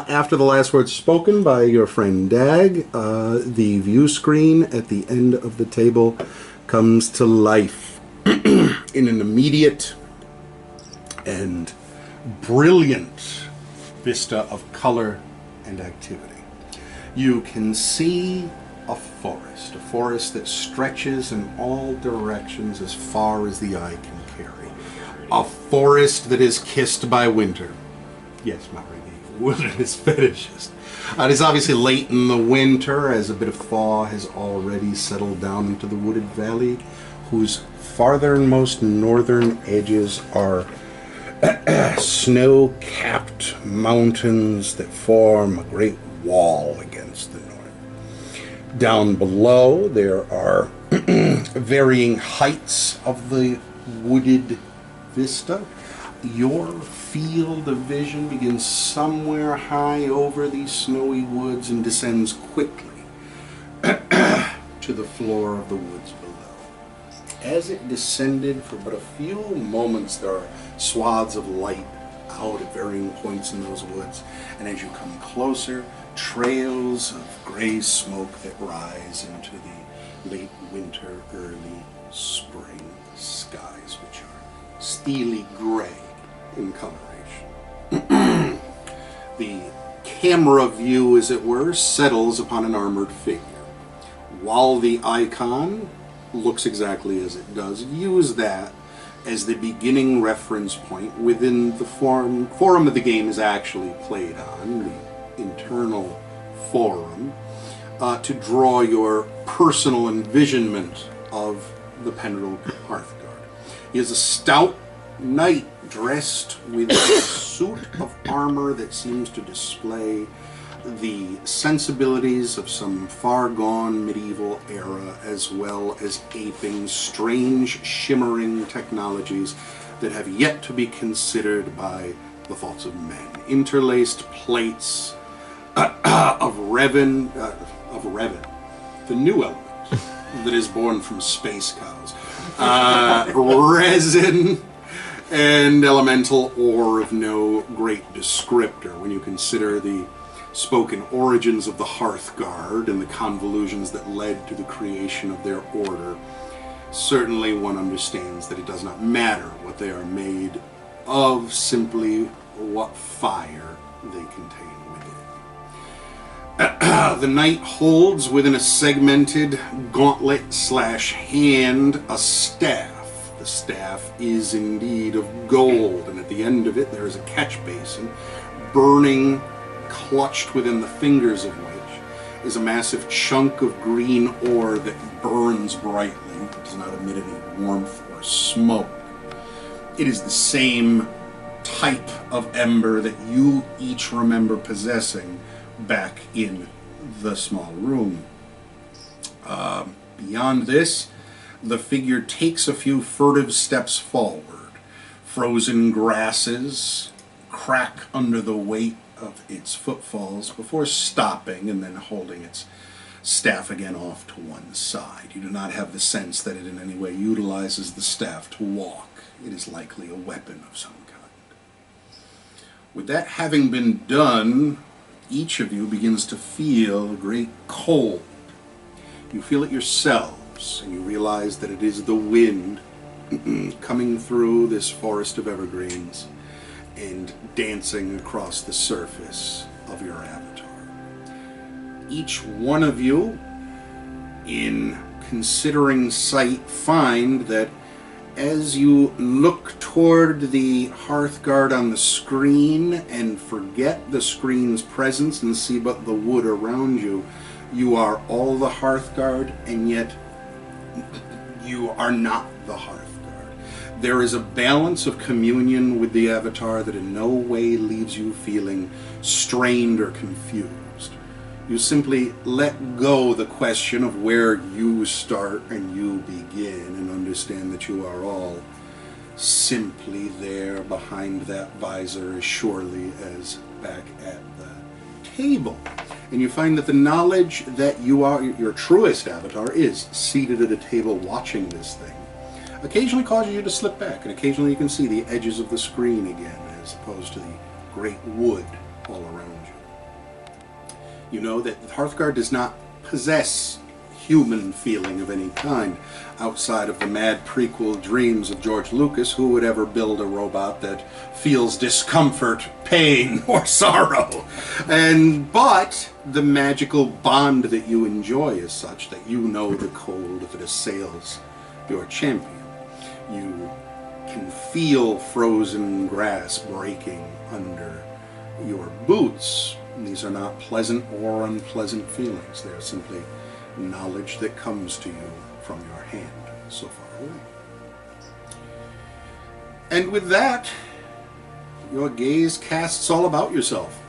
After the last words spoken by your friend Dag, the view screen at the end of the table comes to life in an immediate and brilliant vista of color and activity. You can see a forest that stretches in all directions as far as the eye can carry. A forest that is kissed by winter. Yes, Maury, the wilderness fetishist. It is obviously late in the winter as a bit of thaw has already settled down into the wooded valley, whose farthernmost northern edges are snow-capped mountains that form a great wall against the north. Down below, there are varying heights of the wooded vista. Your field of vision begins somewhere high over these snowy woods and descends quickly to the floor of the woods below. As it descended for but a few moments, there are swaths of light out at varying points in those woods, and as you come closer, trails of gray smoke that rise into the late winter, early spring skies, which are steely gray in coloration. The camera view, as it were, settles upon an armored figure. While the icon looks exactly as it does, use that as the beginning reference point within the forum that the game is actually played on, the internal forum, to draw your personal envisionment of the Penrill Hearthguard. He is a stout knight dressed with a suit of armor that seems to display the sensibilities of some far-gone medieval era, as well as aping strange, shimmering technologies that have yet to be considered by the thoughts of men. Interlaced plates of Revan, the new element that is born from space cows, resin, and elemental ore of no great descriptor when you consider the spoken origins of the Hearthguard and the convolutions that led to the creation of their order. Certainly one understands that it does not matter what they are made of, simply what fire they contain within. The knight holds within a segmented gauntlet/hand a staff. The staff is indeed of gold, and at the end of it there is a catch basin, burning, clutched within the fingers of which is a massive chunk of green ore that burns brightly. It does not emit any warmth or smoke. It is the same type of ember that you each remember possessing back in the small room. Beyond this, the figure takes a few furtive steps forward. Frozen grasses crack under the weight of its footfalls before stopping and then holding its staff again off to one side. You do not have the sense that it in any way utilizes the staff to walk. It is likely a weapon of some kind. With that having been done, each of you begins to feel a great cold. You feel it yourselves, and you realize that it is the wind coming through this forest of evergreens and dancing across the surface of your avatar. Each one of you, in considering sight, find that as you look toward the Hearthguard on the screen and forget the screen's presence and see but the wood around you, you are all the Hearthguard, and yet you are not the Hearthguard. There is a balance of communion with the avatar that in no way leaves you feeling strained or confused. You simply let go the question of where you start and you begin, and understand that you are all simply there behind that visor as surely as back at the table. And you find that the knowledge that you are your truest avatar is seated at a table watching this thing occasionally causes you to slip back, and occasionally you can see the edges of the screen again as opposed to the great wood all around you. You know that Hearthguard does not possess human feeling of any kind, outside of the mad prequel dreams of George Lucas. Who would ever build a robot that feels discomfort, pain, or sorrow? But the magical bond that you enjoy is such that you know the cold that assails your champion. You can feel frozen grass breaking under your boots. These are not pleasant or unpleasant feelings. They are simply knowledge that comes to you from your hand so far away. And with that, your gaze casts all about yourself.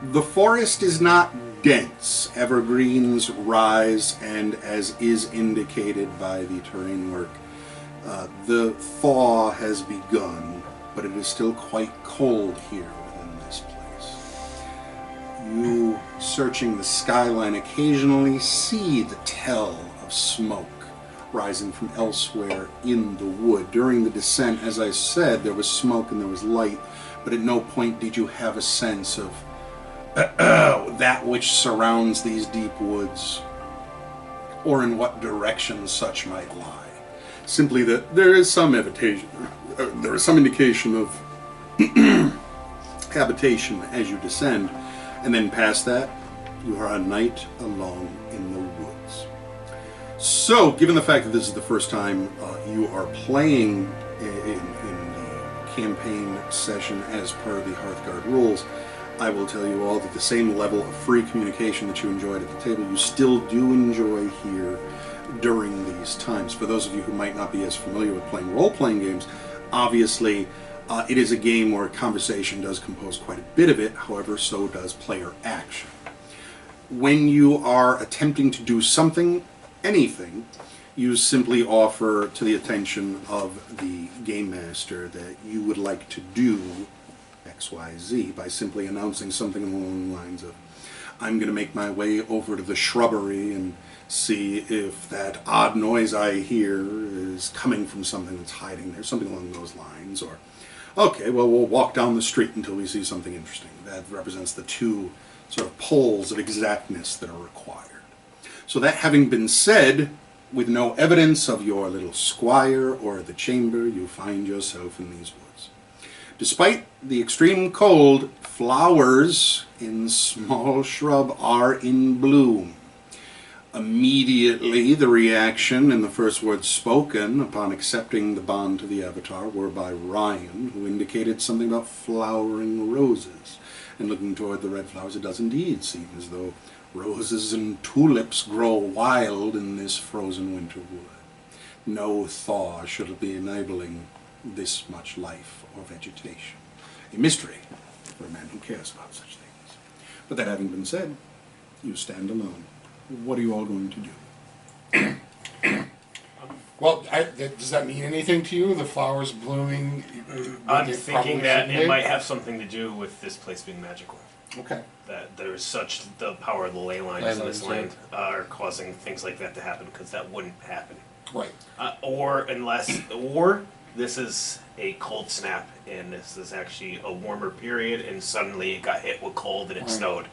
The forest is not dense. Evergreens rise, and as is indicated by the terrain work, the thaw has begun, but it is still quite cold here within this place. You, searching the skyline, occasionally see the tell of smoke rising from elsewhere in the wood. During the descent, as I said, there was smoke and there was light, but at no point did you have a sense of that which surrounds these deep woods, or in what direction such might lie. Simply that there is some there is some indication of habitation as you descend, and then past that, you are a night alone in the woods. So, given the fact that this is the first time you are playing in the campaign session as per the Hearthguard rules, I will tell you all that the same level of free communication that you enjoyed at the table, you still do enjoy here during these times. For those of you who might not be as familiar with playing role-playing games, obviously it is a game where conversation does compose quite a bit of it, however, so does player action. When you are attempting to do something, anything, you simply offer to the attention of the game master that you would like to do XYZ by simply announcing something along the lines of, I'm going to make my way over to the shrubbery and see if that odd noise I hear is coming from something that's hiding there, something along those lines. Or, okay, well, we'll walk down the street until we see something interesting. That represents the two sort of poles of exactness that are required. So that having been said, with no evidence of your little squire or the chamber, you find yourself in these woods. Despite the extreme cold, flowers in small shrub are in bloom. Immediately, the reaction and the first words spoken upon accepting the bond to the Avatar were by Ryan, who indicated something about flowering roses. And looking toward the red flowers, it does indeed seem as though roses and tulips grow wild in this frozen winter wood. No thaw should be enabling this much life or vegetation. A mystery for a man who cares about such things. But that having been said, you stand alone. What are you all going to do? Well, does that mean anything to you? The flowers blooming? I'm thinking that it might have something to do with this place being magical. Okay. That there's such the power of the ley lines in this land are causing things like that to happen, because that wouldn't happen. Right. Or this is a cold snap, and this is actually a warmer period, and suddenly it got hit with cold and it snowed.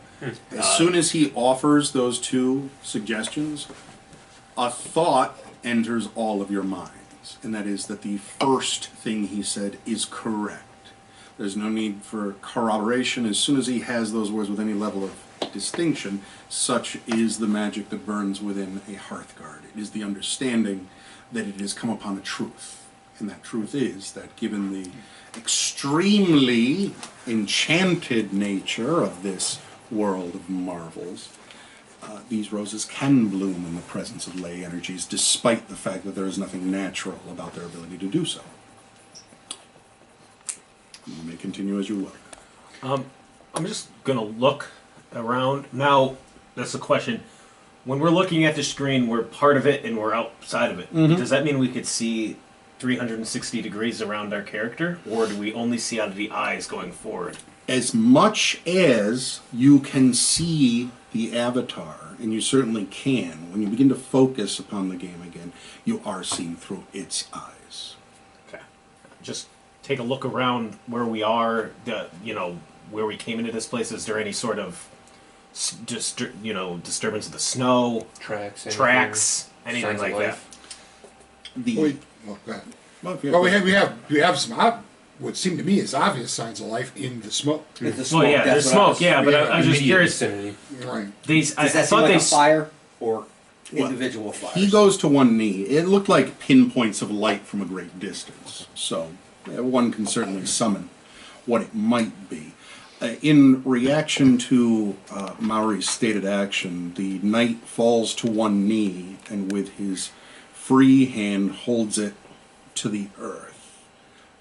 As soon as he offers those two suggestions, a thought enters all of your minds, and that is that the first thing he said is correct. There's no need for corroboration. As soon as he has those words with any level of distinction, such is the magic that burns within a Hearthguard. It is the understanding that it has come upon a truth. And that truth is that given the extremely enchanted nature of this world of marvels, these roses can bloom in the presence of ley energies, despite the fact that there is nothing natural about their ability to do so. You may continue as you will. I'm just going to look around. Now, that's the question. When we're looking at the screen, we're part of it and we're outside of it. Mm-hmm. Does that mean we could see 360 degrees around our character, or do we only see out of the eyes going forward? As much as you can see the avatar, and you certainly can, when you begin to focus upon the game again, you are seen through its eyes. Okay. Just take a look around where we are, where we came into this place. Is there any sort of disturbance of the snow, tracks, anything like that. The Well, go ahead. well, if you- Well, we have some what seem to me is obvious signs of life in the smoke. With the smoke, Well, yeah, the that's what I smoke, was- yeah, but I was just immediate curious. vicinity. Right. These, I Does that seem thought like they. a fire or individual fires? he goes to one knee. It looked like pinpoints of light from a great distance. So one can certainly summon what it might be. In reaction to Maori's stated action, the knight falls to one knee and with his free hand holds it to the earth.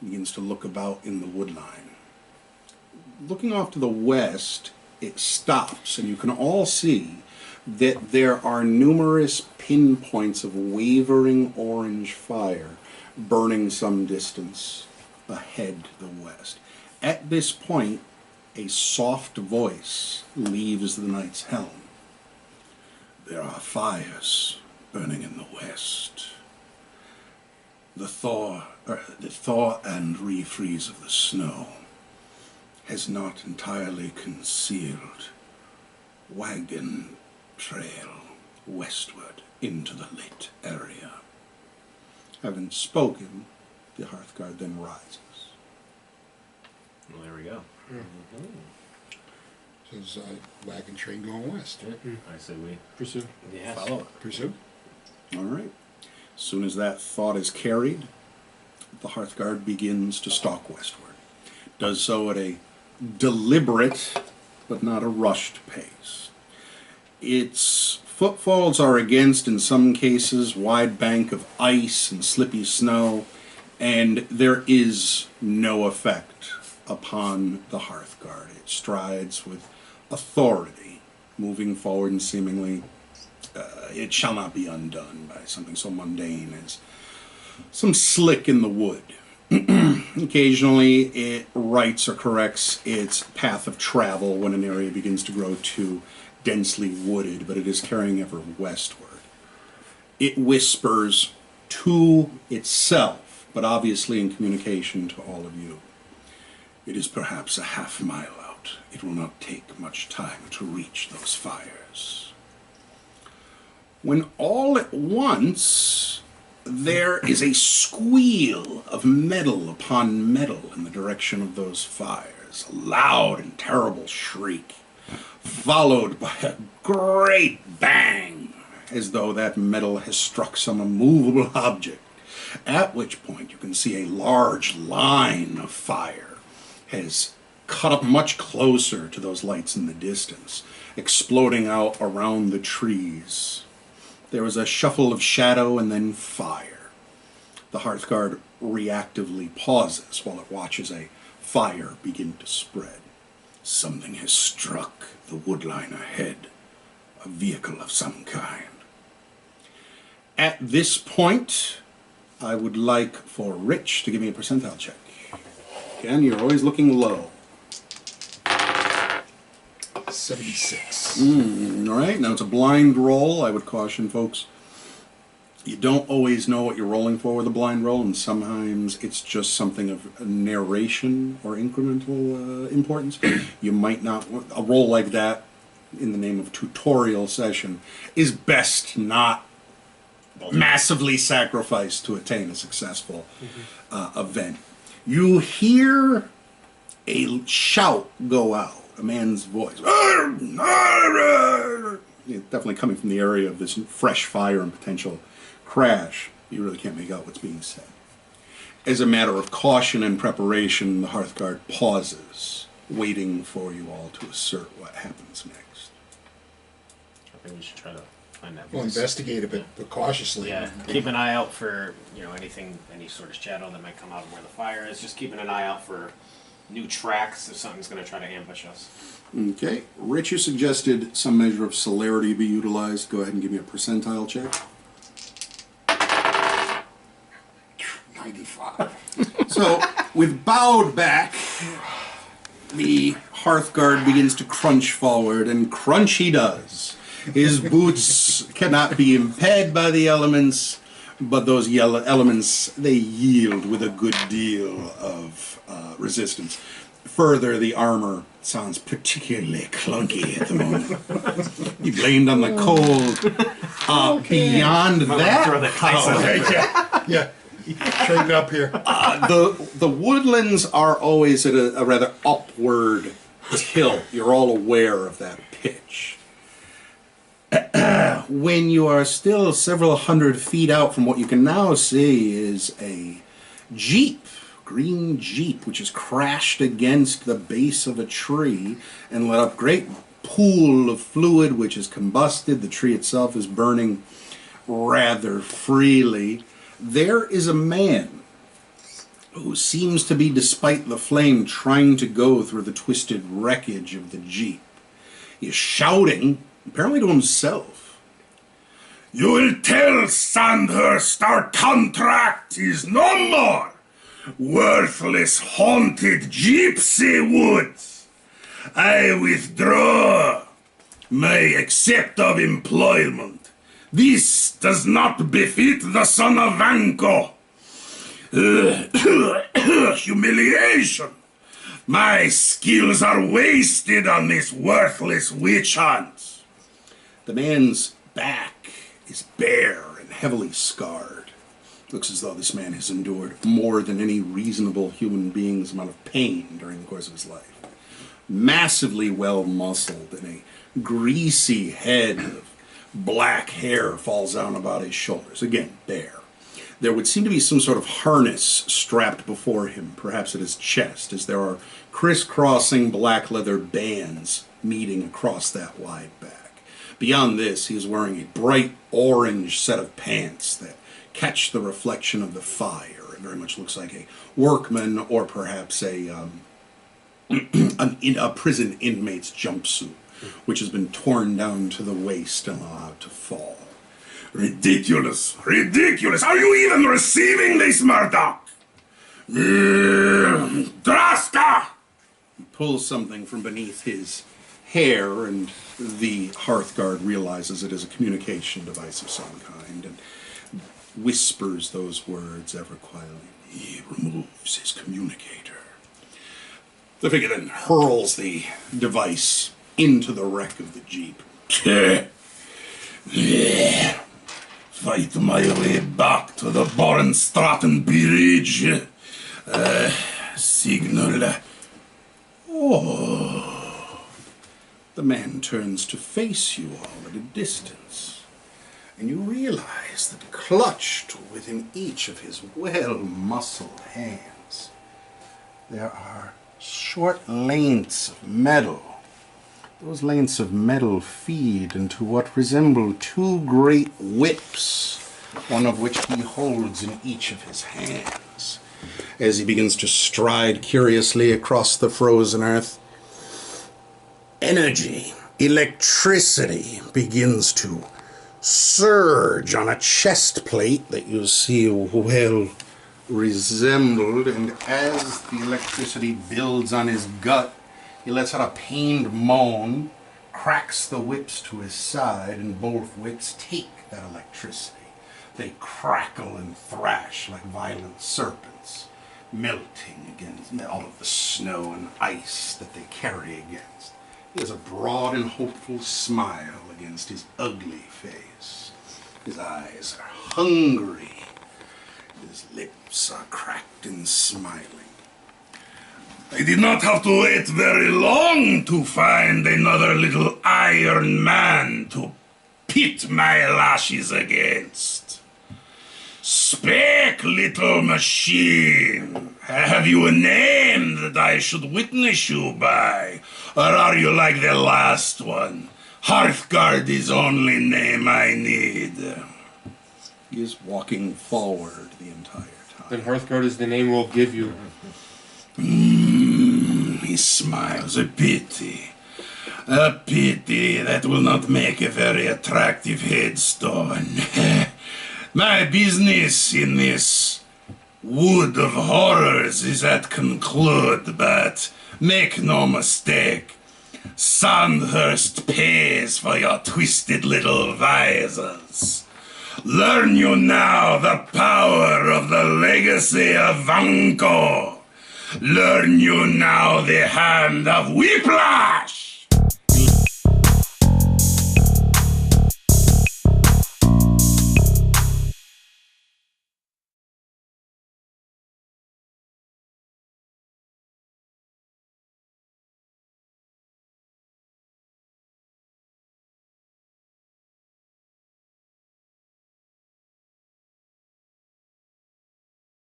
Begins to look about in the woodline. Looking off to the west, it stops, and you can all see that there are numerous pinpoints of wavering orange fire burning some distance ahead to the west. At this point, a soft voice leaves the knight's helm. There are fires burning in the west. The thaw and refreeze of the snow has not entirely concealed wagon trail westward into the lit area. Having spoken, the Hearthguard then rises. Well, there we go. Says wagon train going west. I say we Pursue. follow it. Pursue. All right. As soon as that thought is carried, the Hearthguard begins to stalk westward. Does so at a deliberate, but not a rushed pace. Its footfalls are against, in some cases, wide bank of ice and slippy snow, and there is no effect upon the Hearthguard. It strides with authority, moving forward, and seemingly it shall not be undone by something so mundane as some slick in the wood. Occasionally it rights or corrects its path of travel when an area begins to grow too densely wooded, but it is carrying ever westward. It whispers to itself, but obviously in communication to all of you. It is perhaps a half-mile out. It will not take much time to reach those fires. When all at once there is a squeal of metal upon metal in the direction of those fires, a loud and terrible shriek, followed by a great bang, as though that metal has struck some immovable object, at which point you can see a large line of fire has cut up much closer to those lights in the distance, exploding out around the trees. There was a shuffle of shadow and then fire. The Hearthguard reactively pauses while it watches a fire begin to spread. Something has struck the woodline ahead, a vehicle of some kind. At this point, I would like for Rich to give me a percentile check. Again, you're always looking low. 76. All right, now it's a blind roll. I would caution folks, you don't always know what you're rolling for with a blind roll, and sometimes it's just something of narration or incremental importance. You might not, a roll like that in the name of tutorial session is best not massively sacrificed to attain a successful event. You hear a shout go out. A man's voice. Definitely coming from the area of this fresh fire and potential crash. You really can't make out what's being said. As a matter of caution and preparation, the Hearthguard pauses, waiting for you all to assert what happens next. I think we should try to find that We'll voice. investigate a bit, but cautiously. Yeah, keep an eye out for anything, any sort of shadow that might come out of where the fire is. Just keeping an eye out for new tracks if something's going to try to ambush us. Okay, Rich, you suggested some measure of celerity be utilized. Go ahead and give me a percentile check. 95. So, with bowed back, the Hearthguard begins to crunch forward, and crunch he does. His boots cannot be impeded by the elements, but those elements, they yield with a good deal of resistance. further, the armor sounds particularly clunky at the moment. You blamed on the cold. Beyond that, throw the dice however, Yeah. Straighten up here. the woodlands are always at a rather upward tilt. You're all aware of that pitch. When you are still several hundred feet out from what you can now see is a jeep, green jeep, which has crashed against the base of a tree and let up great pool of fluid which is combusted. The tree itself is burning rather freely. There is a man who seems to be, despite the flame, trying to go through the twisted wreckage of the jeep. He is shouting, apparently to himself. "You will tell Sandhurst our contract is no more. Worthless, haunted gypsy woods. I withdraw my accept of employment. This does not befit the son of Vanko. Humiliation. My skills are wasted on this worthless witch hunt." The man's back is bare and heavily scarred. Looks as though this man has endured more than any reasonable human being's amount of pain during the course of his life. Massively well-muscled, and a greasy head of black hair falls down about his shoulders. Again, bare. There would seem to be some sort of harness strapped before him, perhaps at his chest, as there are crisscrossing black leather bands meeting across that wide back. Beyond this, he is wearing a bright orange set of pants that catch the reflection of the fire. It very much looks like a workman or perhaps a prison inmate's jumpsuit, which has been torn down to the waist and allowed to fall. "Ridiculous! Ridiculous! Are you even receiving this, Murdoch? Draska!" He pulls something from beneath his hair, and the Hearthguard realizes it is a communication device of some kind, and whispers those words ever quietly. He removes his communicator. The figure then hurls the device into the wreck of the jeep. Fight my way back to the Borenstraten Bridge. Signal. Oh. The man turns to face you all at a distance, and you realize that clutched within each of his well-muscled hands, there are short lengths of metal. Those lengths of metal feed into what resemble two great whips, one of which he holds in each of his hands. As he begins to stride curiously across the frozen earth, energy, electricity begins to surge on a chest plate that you see well resembled, and as the electricity builds on his gut, he lets out a pained moan, cracks the whips to his side, and both whips take that electricity. They crackle and thrash like violent serpents, melting against all of the snow and ice that they carry against. He has a broad and hopeful smile against his ugly face. His eyes are hungry. His lips are cracked and smiling. I did not have to wait very long to find another little iron man to pit my lashes against. Speak, little machine. Have you a name that I should witness you by? Or are you like the last one? Hearthguard is the only name I need. He is walking forward the entire time. Then Hearthguard is the name we'll give you. He smiles. A pity. A pity that will not make a very attractive headstone. My business in this wood of horrors is at conclude, but make no mistake, Sandhurst pays for your twisted little visors. Learn you now the power of the legacy of Vanko. Learn you now the hand of Whiplash!